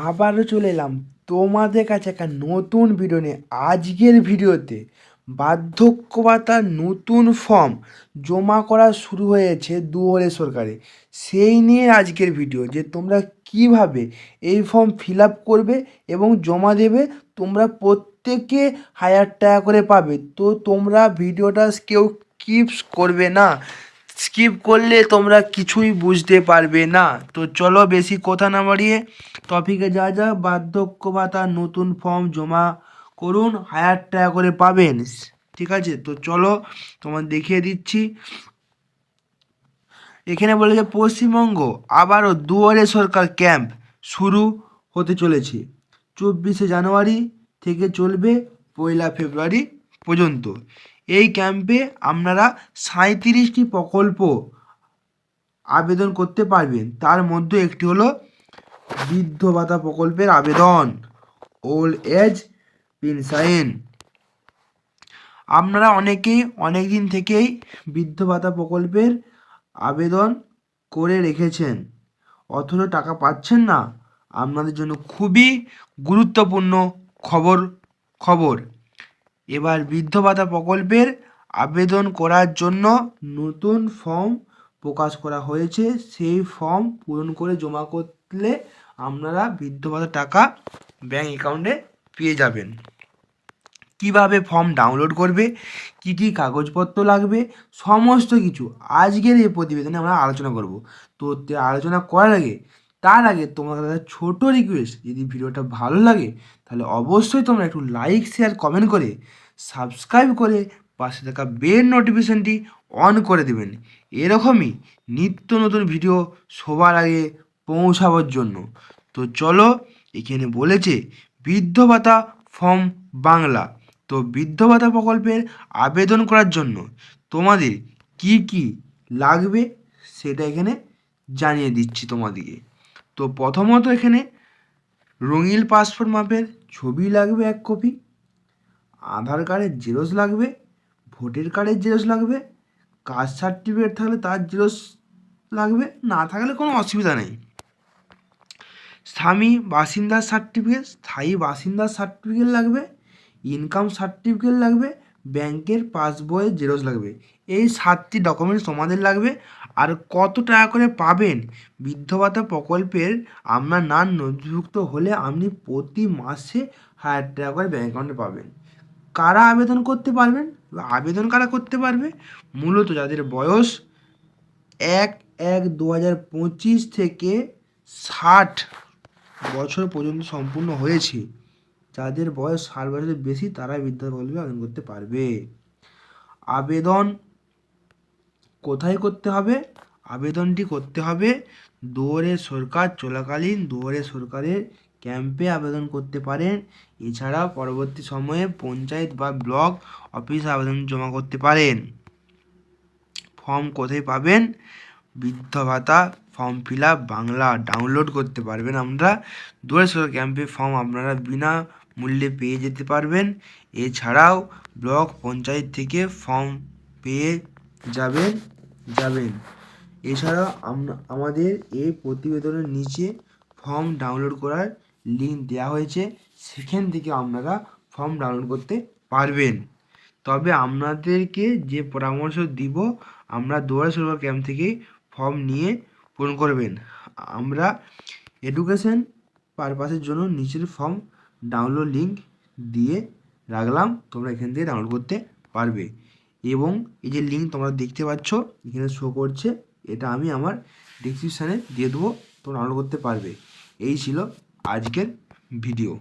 আবারও চলে এলাম তোমাদের কাছে একটা নতুন ভিডিও নিয়ে। আজকের ভিডিওতে বার্ধক্য ভাতার নতুন ফর্ম জমা করা শুরু হয়েছে দুয়ারে সরকারে, সেই নিয়ে আজকের ভিডিও, যে তোমরা কিভাবে এই ফর্ম ফিল আপ করবে এবং জমা দেবে। তোমরা প্রত্যেকে 1000 টাকা করে পাবে। তো তোমরা ভিডিওটা কেউ স্কিপ করবে না, স্কিপ করলে তোমরা কিছুই বুঝতে পারবে না। তো চলো বেশি কথা না বাড়িয়ে টপিকে যা বার্ধক্য ভাতার নতুন ফর্ম জমা করুন, 1000 টাকা করে পাবেন। ঠিক আছে, তো চলো তোমার দেখিয়ে দিচ্ছি। এখানে বলেছে পশ্চিমবঙ্গ আবারও দুয়ারে সরকার ক্যাম্প শুরু হতে চলেছে। 24শে জানুয়ারি থেকে চলবে 1 ফেব্রুয়ারি পর্যন্ত। এই ক্যাম্পে আপনারা 37টি প্রকল্প আবেদন করতে পারবেন। তার মধ্যে একটি হলো বৃদ্ধ ভাতা প্রকল্পের আবেদন, ওল্ড এজ পেনশন। আপনারা অনেকেই অনেক দিন থেকেই বৃদ্ধ ভাতা প্রকল্পের আবেদন করে রেখেছেন, অথচ টাকা পাচ্ছেন না। আপনাদের জন্য খুবই গুরুত্বপূর্ণ খবর। এবার বৃদ্ধ ভাতা প্রকল্পের আবেদন করার জন্য নতুন ফর্ম প্রকাশ করা হয়েছে। সেই ফর্ম পূরণ করে জমা করলে আপনারা বৃদ্ধ ভাতার টাকা ব্যাঙ্ক অ্যাকাউন্টে পেয়ে যাবেন। কিভাবে ফর্ম ডাউনলোড করবে, কি কি কাগজপত্র লাগবে, সমস্ত কিছু আজকের এই প্রতিবেদনে আমরা আলোচনা করব। তো আলোচনা করার আগে তার আগে তোমাদের কাছে ছোট রিকোয়েস্ট, যদি ভিডিওটা ভালো লাগে তাহলে অবশ্যই তোমরা একটু লাইক শেয়ার কমেন্ট করে সাবস্ক্রাইব করে পাশে থাকা বেল নোটিফিকেশনটি অন করে দেবেন, এরকমই নিত্য নতুন ভিডিও সবার আগে পৌঁছাবার জন্য। তো চলো, এখানে বলেছে বৃদ্ধ ভাতা ফর্ম বাংলা। তো বৃদ্ধ ভাতা প্রকল্পের আবেদন করার জন্য তোমাদের কি কি লাগবে সেটা এখানে জানিয়ে দিচ্ছি তোমাদেরকে। তো প্রথমত এখানে রঙিন পাসপোর্ট মাপের ছবি লাগবে 1 কপি, আধার কার্ডের জেরক্স লাগবে, ভোটার কার্ডের জেরক্স লাগবে, কাস্ট সার্টিফিকেট থাকলে তার জেরক্স লাগবে, না থাকলে কোনো অসুবিধা নেই। স্থায়ী বাসিন্দার সার্টিফিকেট লাগবে, ইনকাম সার্টিফিকেট লাগবে, ব্যাংকের পাসবইয়ের জেরক্স লাগবে। এই 7টি ডকুমেন্টস তোমাদের লাগবে। আর কত টাকা করে পাবেন, বৃদ্ধ ভাতা প্রকল্পের আপনার নাম নথিভুক্ত হলে আপনি প্রতি মাসে 1000 টাকা করে ব্যাঙ্ক অ্যাকাউন্টে পাবেন। কারা আবেদন করতে পারবেন? কারা করতে পারবে? মূলত যাদের বয়স 1/1/2025 থেকে 60 বছর পর্যন্ত সম্পূর্ণ হয়েছে, যাদের বয়স 60 বছরের বেশি, তারা বৃদ্ধ প্রকল্পে আবেদন করতে পারবে। আবেদন কোথায় করতে হবে? আবেদনটি করতে হবে দুয়ারে সরকার চলাকালীন দুয়ারে সরকারের ক্যাম্পে আবেদন করতে পারেন। এছাড়া পরবর্তী সময়ে পঞ্চায়েত বা ব্লক অফিসে আবেদন জমা করতে পারেন। ফর্ম কোথায় পাবেন? বৃদ্ধ ভাতা form fill up Bangla download করতে পারবেন। আমরা দুয়ারে সরকার ক্যাম্পে ফর্ম আপনারা বিনা মূল্যে পেয়ে যেতে পারবেন। এছাড়াও ব্লক পঞ্চায়েত থেকে ফর্ম পেয়ে যাবেন। এছাড়া আমাদের এই প্রতিবেদনের নিচে ফর্ম ডাউনলোড করার লিঙ্ক দেওয়া হয়েছে, সেখান থেকে আপনারা ফর্ম ডাউনলোড করতে পারবেন। তবে আপনাদেরকে যে পরামর্শ দিব, আমরা দুয়ারে সরকার ক্যাম্প থেকে ফর্ম নিয়ে পূরণ করবেন। আমরা এডুকেশন পারপাসের জন্য নিচের ফর্ম ডাউনলোড লিঙ্ক দিয়ে রাখলাম, তোমরা এখান থেকে ডাউনলোড করতে পারবে। এবং এই যে লিঙ্ক তোমরা দেখতে পাচ্ছ এখানে শো করছে, এটা আমি আমার ডিসক্রিপশানে দিয়ে দেবো, তোমরা ডাউনলোড করতে পারবে। এই ছিল আজকের ভিডিও।